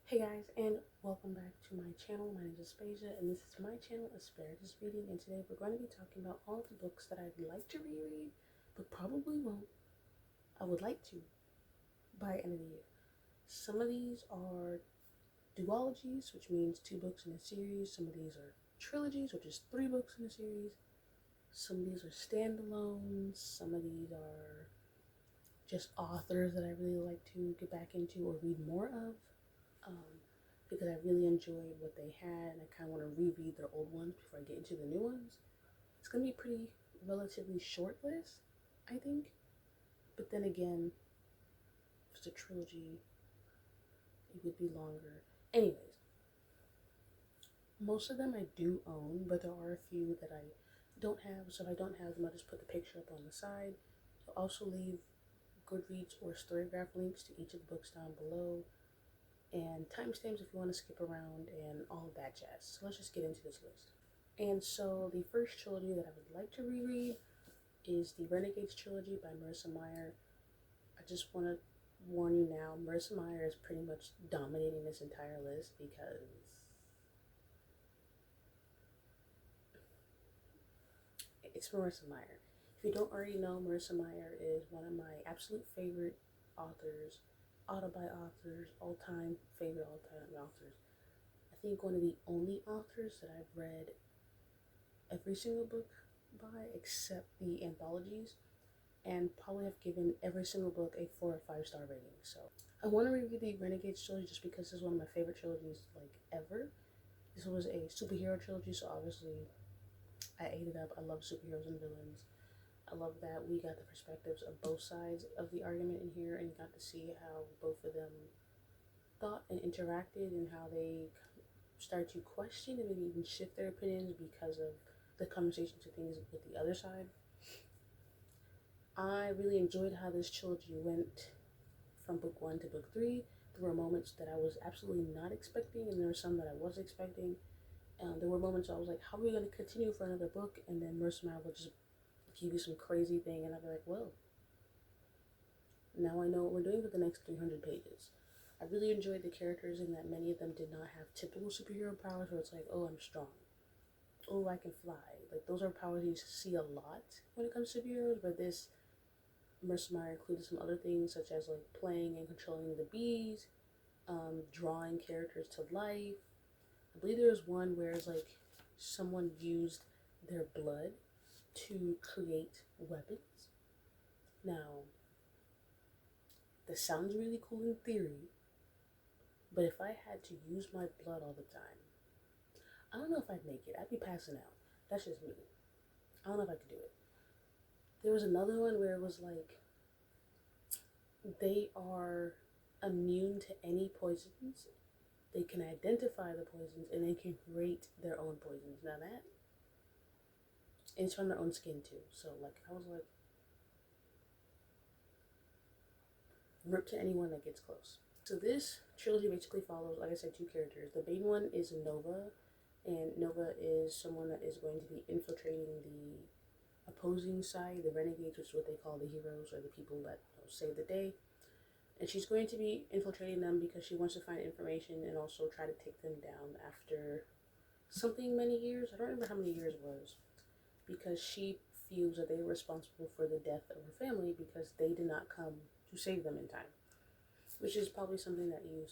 Hey guys, and welcome back to my channel. My name is Aspasia, and this is my channel, Asparagus Reading, and today we're going to be talking about all the books that I'd like to reread, but probably won't. I would like to by end of the year. Some of these are duologies, which means 2 books in a series. Some of these are trilogies, which is 3 books in a series. Some of these are standalones. Some of these are just authors that I really like to get back into or read more of. Because I really enjoyed what they had and I kind of want to reread their old ones before I get into the new ones. It's going to be a pretty relatively short list, I think. But then again, if it's a trilogy, it would be longer. Anyways, most of them I do own, but there are a few that I don't have. So if I don't have them, I'll just put the picture up on the side. I'll also leave Goodreads or Storygraph links to each of the books down below, and timestamps if you want to skip around and all of that jazz. So let's just get into this list. And so the first trilogy that I would like to reread is the Renegades Trilogy by Marissa Meyer. I just want to warn you now, Marissa Meyer is pretty much dominating this entire list because it's Marissa Meyer. If you don't already know, Marissa Meyer is one of my absolute favorite authors, authors, all-time favorite all-time authors. I think one of the only authors that I've read every single book by except the anthologies, and probably have given every single book a 4 or 5 star rating. So I want to reread the Renegades trilogy just because this is one of my favorite trilogies like ever. This was a superhero trilogy, so obviously I ate it up. I love superheroes and villains. I love that we got the perspectives of both sides of the argument in here and got to see how both of them thought and interacted and how they start to question and maybe even shift their opinions because of the conversations and things with the other side. I really enjoyed how this trilogy went from book 1 to book 3. There were moments that I was absolutely not expecting, and there were some that I was expecting. There were moments I was like, how are we going to continue for another book? And then Mercer Meyer would just give you some crazy thing, and I'd be like, well, now I know what we're doing for the next 300 pages. I really enjoyed the characters in that many of them did not have typical superhero powers where it's like, oh, I'm strong. Oh, I can fly. Like, those are powers you see a lot when it comes to superheroes, but this Mercer Meyer included some other things such as like playing and controlling the bees, drawing characters to life. I believe there was one where it's like someone used their blood to create weapons. Now, this sounds really cool in theory, but if I had to use my blood all the time, I don't know if I'd make it. I'd be passing out. That's just me. I don't know if I could do it. There was another one where it was like they are immune to any poisons. They can identify the poisons and they can create their own poisons. Now that, and it's from their own skin too. So like I was like, rip to anyone that gets close. So this trilogy basically follows, like I said, 2 characters. The main one is Nova, and Nova is someone that is going to be infiltrating the opposing side, the Renegades, which is what they call the heroes or the people that save the day. And she's going to be infiltrating them because she wants to find information and also try to take them down after something many years. I don't remember how many years it was, because she feels that they were responsible for the death of her family because they did not come to save them in time, which is probably something that you've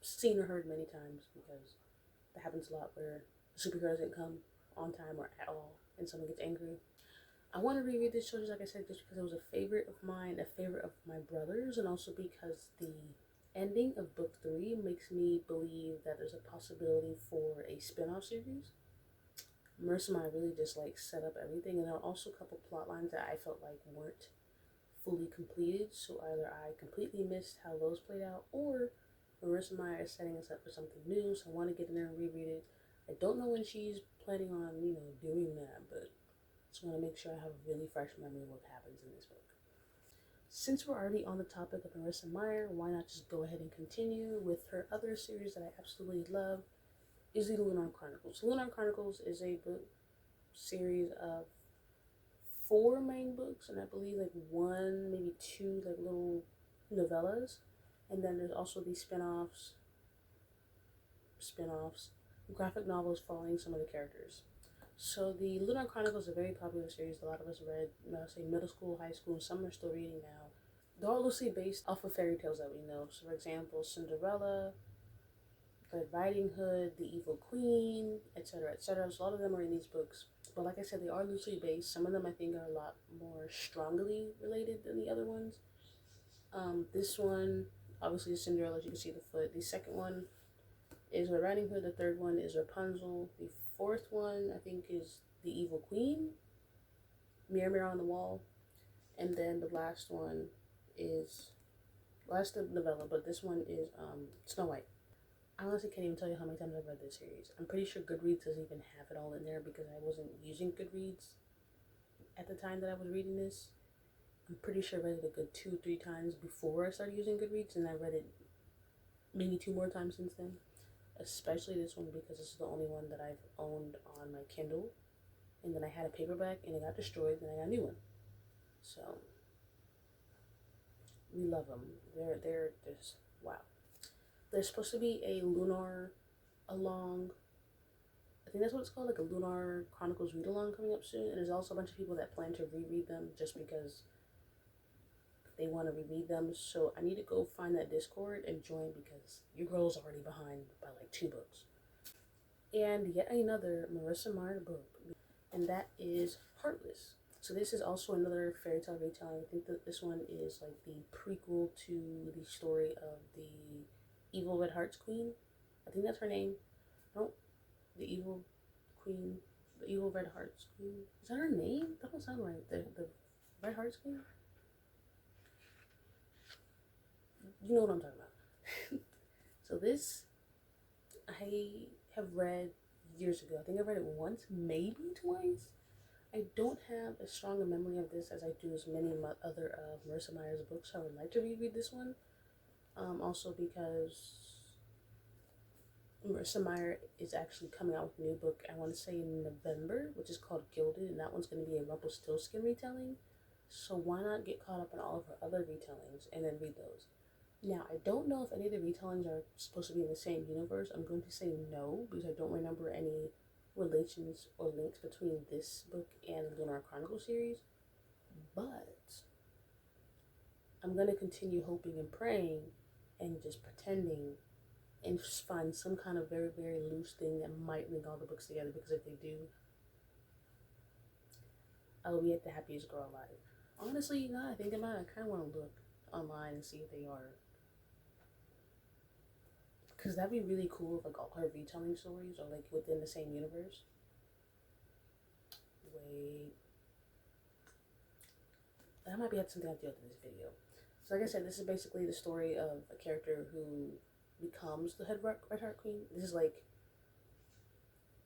seen or heard many times because that happens a lot where the superhero doesn't come on time or at all and someone gets angry. I want to reread this trilogy, like I said, just because it was a favorite of mine, a favorite of my brother's, and also because the ending of book 3 makes me believe that there's a possibility for a spin-off series. Marissa Meyer really just like set up everything, and there were also a couple plot lines that I felt like weren't fully completed, so either I completely missed how those played out, or Marissa Meyer is setting us up for something new, so I want to get in there and reread it. I don't know when she's planning on, doing that, but just want to make sure I have a really fresh memory of what happens in this book. Since we're already on the topic of Marissa Meyer, why not just go ahead and continue with her other series that I absolutely love, is the Lunar Chronicles. Lunar Chronicles is a book series of 4 main books, and I believe like 1, maybe 2 like little novellas. And then there's also these spin-offs spin-offs, graphic novels following some of the characters. So the Lunar Chronicles is a very popular series a lot of us read, say middle school, high school, some are still reading now. They're all loosely based off of fairy tales that we know. So for example, Cinderella, Red Riding Hood, The Evil Queen, etc., etc. So a lot of them are in these books. But like I said, they are loosely based. Some of them I think are a lot more strongly related than the other ones. This one, obviously, is Cinderella, as you can see the foot. The second one is Red Riding Hood. The third one is Rapunzel. The fourth one, I think, is The Evil Queen, Mirror, Mirror on the Wall. And then the last one is, last novella, but this one is Snow White. I honestly can't even tell you how many times I've read this series. I'm pretty sure Goodreads doesn't even have it all in there because I wasn't using Goodreads at the time that I was reading this. I'm pretty sure I read it a good 2-3 times before I started using Goodreads, and I read it maybe 2 more times since then. Especially this one because this is the only one that I've owned on my Kindle. And then I had a paperback and it got destroyed, and I got a new one. So, we love them. They're just, wow. There's supposed to be a Lunar along, I think that's what it's called, like a Lunar Chronicles read along coming up soon. And there's also a bunch of people that plan to reread them just because they want to reread them. So I need to go find that Discord and join because your girl's already behind by like 2 books. And yet another Marissa Meyer book, and that is Heartless. So this is also another fairy tale retelling. I think that this one is like the prequel to the story of the Evil Red Hearts Queen. I think that's her name. No, the Evil Queen, the Evil Red Hearts Queen. Is that her name? That don't sound right. The Red Hearts Queen? You know what I'm talking about. So this, I have read years ago. I think I read it once, maybe twice. I don't have as strong a memory of this as I do as many other of Marissa Meyer's books. I would like to reread this one. Also because Marissa Meyer is actually coming out with a new book, I want to say in November, which is called Gilded, and that one's going to be a Rumpelstiltskin retelling. So why not get caught up in all of her other retellings and then read those? Now, I don't know if any of the retellings are supposed to be in the same universe. I'm going to say no, because I don't remember any relations or links between this book and the Lunar Chronicles series. But I'm going to continue hoping and praying and just pretending and just find some kind of very, very loose thing that might link all the books together, because if they do, I will be at the happiest girl alive. Honestly, now I think about it, I kind of want to look online and see if they are. Because that'd be really cool if like all her retelling stories are like within the same universe. Wait. That might be something I have to do after this video. So like I said, this is basically the story of a character who becomes the Red Heart Queen. This is like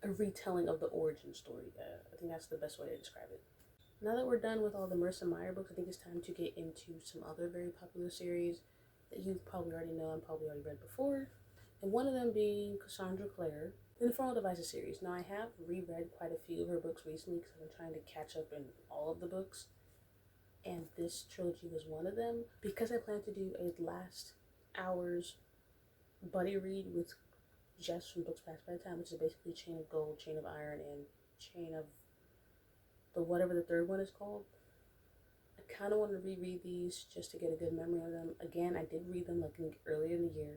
a retelling of the origin story. I think that's the best way to describe it. Now that we're done with all the Marissa Meyer books, I think it's time to get into some other very popular series that you've probably already know and probably already read before. And one of them being Cassandra Clare in the Infernal Devices series. Now I have reread quite a few of her books recently because I've been trying to catch up in all of the books. And this trilogy was one of them. Because I plan to do a last hours buddy read with Jess from Books Past Bedtime, which is basically Chain of Gold, Chain of Iron, and Chain of the whatever the third one is called. I kind of want to reread these just to get a good memory of them. Again, I did read them like earlier in the year.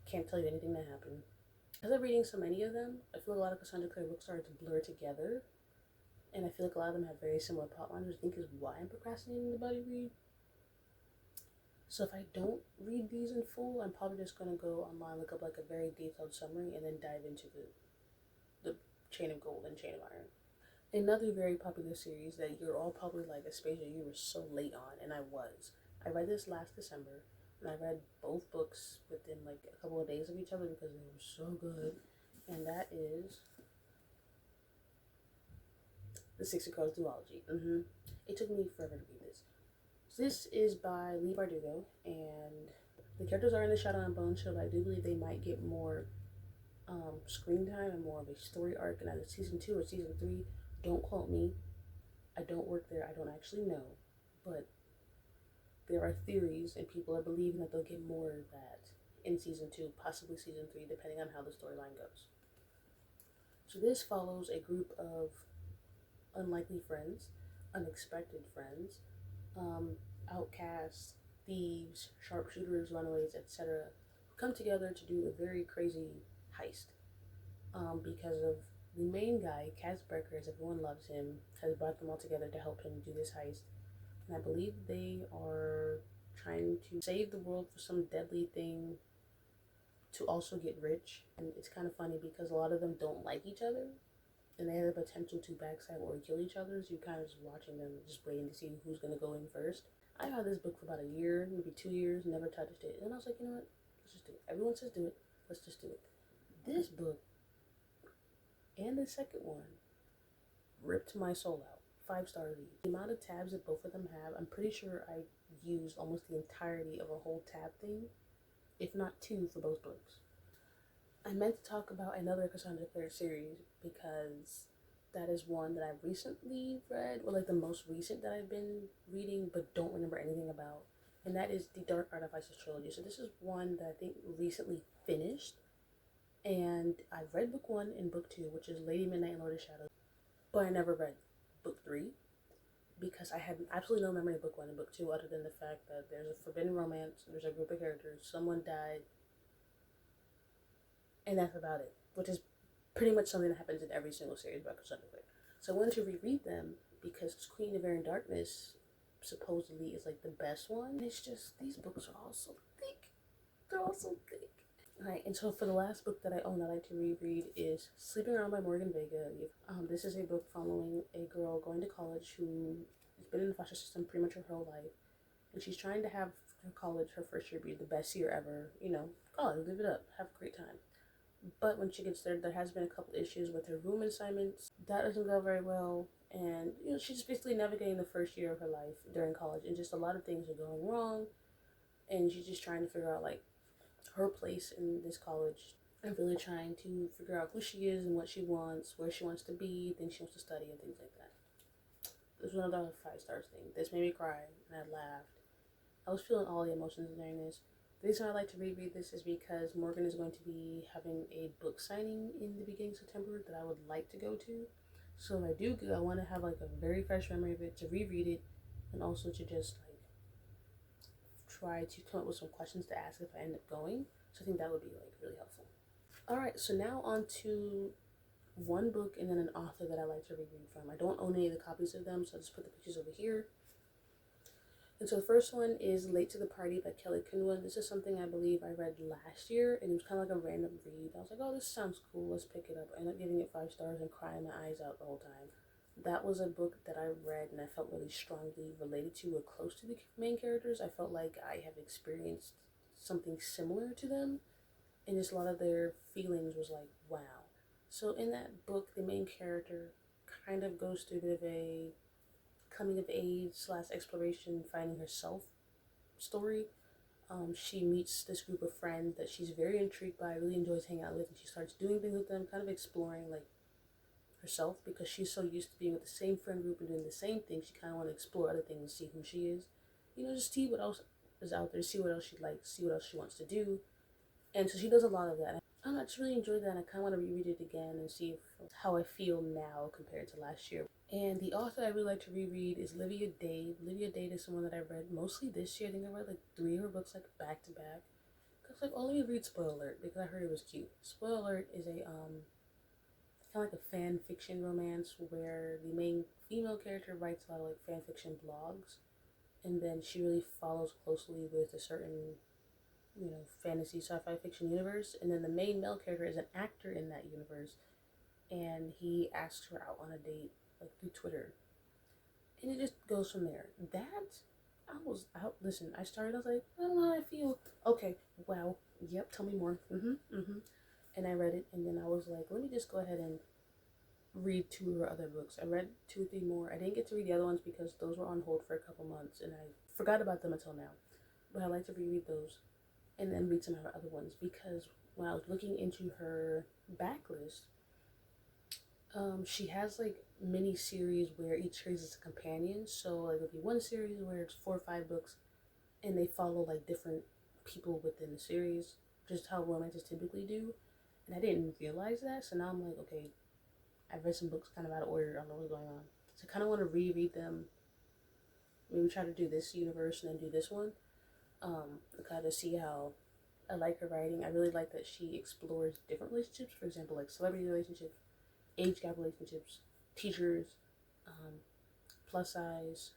Can't tell you anything that happened. As I'm reading so many of them, I feel like a lot of Cassandra Clare books started to blur together. And I feel like a lot of them have very similar plot lines, which I think is why I'm procrastinating the buddy read. So if I don't read these in full, I'm probably just going to go online, look up like a very detailed summary, and then dive into the Chain of Gold and Chain of Iron. Another very popular series that you're all probably like, especially you were so late on, and I was. I read this last December, and I read both books within like a couple of days of each other because they were so good. And that is the Cards Duology. It took me forever to read this. So this is by Leigh Bardugo, and the characters are in the Shadow and Bone show, but I do believe they might get more screen time and more of a story arc in either season 2 or season 3. Don't quote me. I don't work there. I don't actually know. But there are theories and people are believing that they'll get more of that in season 2, possibly season 3, depending on how the storyline goes. So this follows a group of unlikely friends, unexpected friends, outcasts, thieves, sharpshooters, runaways, etc., who come together to do a very crazy heist. Because of the main guy, Kaz Brecker, as everyone loves him, has brought them all together to help him do this heist. And I believe they are trying to save the world for some deadly thing to also get rich. And it's kind of funny because a lot of them don't like each other, and they have the potential to backstab or kill each other, so you're kind of just watching them, just waiting to see who's going to go in first. I've had this book for about a year, maybe 2 years, never touched it. And I was like, you know what? Let's just do it. Everyone says do it. Let's just do it. This book and the second one ripped my soul out. 5-star read. The amount of tabs that both of them have, I'm pretty sure I used almost the entirety of a whole tab thing, if not 2 for both books. I meant to talk about another Cassandra Clare series because that is one that I've recently read, or like the most recent that I've been reading but don't remember anything about, and that is the Dark Artifices Trilogy. So this is one that I think recently finished, and I've read book 1 and book 2, which is Lady Midnight and Lord of Shadows, but I never read book 3 because I had absolutely no memory of book 1 and book 2 other than the fact that there's a forbidden romance, there's a group of characters, someone died, and that's about it, which is pretty much something that happens in every single series about Cassandra Clare. So I wanted to reread them because Queen of Air and Darkness supposedly is like the best one. And it's just, these books are all so thick. They're all so thick. Alright, and so for the last book that I own that I like to reread is Sleeping Around by Morgan Vega. This is a book following a girl going to college who has been in the foster system pretty much her whole life. And she's trying to have her college, her first year, be the best year ever. You know, college, live it up, have a great time. But when she gets there, there has been a couple issues with her room assignments. That doesn't go very well. And, you know, she's just basically navigating the first year of her life during college. And just a lot of things are going wrong. And she's just trying to figure out, like, her place in this college. And really trying to figure out who she is and what she wants, where she wants to be, things she wants to study, and things like that. This was another 5-star thing. This made me cry, and I laughed. I was feeling all the emotions during this. The reason I like to reread this is because Morgan is going to be having a book signing in the beginning of September that I would like to go to. So if I do go, I want to have like a very fresh memory of it, to reread it, and also to just like try to come up with some questions to ask if I end up going. So I think that would be like really helpful. Alright, so now on to one book and then an author that I like to reread from. I don't own any of the copies of them, so I just put the pictures over here. And so the first one is Late to the Party by Kelly Quinlan. This is something I believe I read last year, and it was kind of like a random read. I was like, oh, this sounds cool, let's pick it up. I ended up giving it 5 stars and crying my eyes out the whole time. That was a book that I read and I felt really strongly related to or close to the main characters. I felt like I have experienced something similar to them, and just a lot of their feelings was like, wow. So in that book, the main character kind of goes through a bit of a coming of age / exploration, finding herself story. She meets this group of friends that she's very intrigued by, really enjoys hanging out with, and she starts doing things with them, kind of exploring like herself, because she's so used to being with the same friend group and doing the same thing. She kind of want to explore other things, see who she is, you know, just see what else is out there, see what else she likes, see what else she wants to do. And so she does a lot of that. I just really enjoyed that, and I kind of want to reread it again and see how I feel now compared to last year. And the author I really like to reread is Livia Dade. Livia Dade is someone that I read mostly this year. I think I read like 3 of her books like back to back. Cause like, oh, let me read Spoiler Alert because I heard it was cute. Spoiler Alert is a kind of like a fan fiction romance where the main female character writes a lot of like fan fiction blogs, and then she really follows closely with a certain, you know, fantasy sci-fi fiction universe, and then the main male character is an actor in that universe, and he asks her out on a date like through Twitter, and it just goes from there. That I was out. Listen, I started. I was like, I don't know how I feel. Okay, wow, yep. Tell me more. And I read it, and then I was like, let me just go ahead and read 2 of her other books. I read 2 or 3 more. I didn't get to read the other ones because those were on hold for a couple months, and I forgot about them until now. But I like to reread those and then read some of her other ones, because when I was looking into her backlist, she has like mini series where each series is a companion. So like there'll be one series where it's 4 or 5 books, and they follow like different people within the series. just how romances typically do. And I didn't realize that, so now I'm like, okay, I've read some books kind of out of order. I don't know what's going on. So I kind of want to reread them. Maybe try to do this universe and then do this one. Kind of see how I like her writing. I really like that she explores different relationships. For example, like celebrity relationships, age gap relationships, teachers, plus size.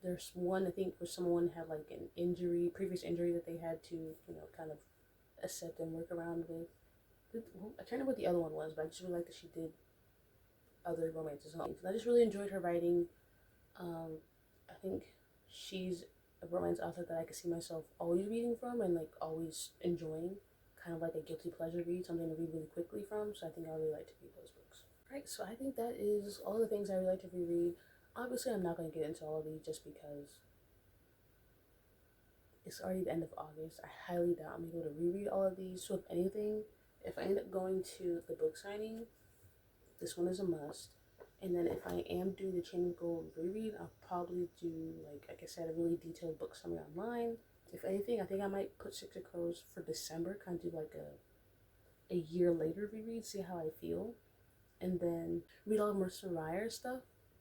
There's one I think where someone had like an injury, previous injury that they had to, kind of accept and work around with. I can't remember what the other one was, but I just really like that she did other romances and things. And I just really enjoyed her writing. I think she's a romance author that I could see myself always reading from and like always enjoying. Kind of like a guilty pleasure read, something to read really quickly from. So I think I really like to read those books. Right, so I think that is all the things I really like to reread. Obviously, I'm not going to get into all of these just because it's already the end of August. I highly doubt I'm able to reread all of these. So if anything, if I end up going to the book signing, this one is a must. And then if I am doing the Chain of Gold reread, I'll probably do, like I said, a really detailed book summary online. If anything, I think I might put Six of Crows for December, kind of do like a year later reread, see how I feel. And then read all of Marissa Meyer's stuff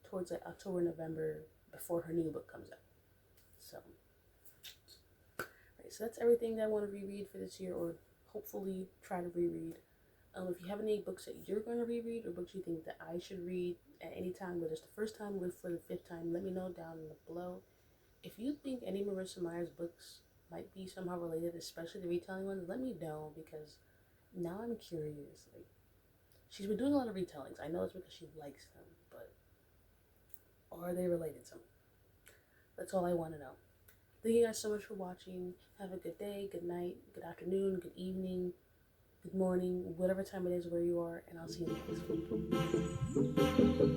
towards like October, November, before her new book comes out. So, right, so that's everything that I want to reread for this year, or hopefully try to reread. If you have any books that you're going to reread or books you think that I should read at any time, whether it's the first time or for the 5th time, let me know down below. If you think any Marissa Meyer's books might be somehow related, especially the retelling ones, let me know, because now I'm curious. Like, she's been doing a lot of retellings. I know it's because she likes them, but are they related somehow? That's all I want to know. Thank you guys so much for watching. Have a good day, good night, good afternoon, good evening, good morning, whatever time it is where you are, and I'll see you next week.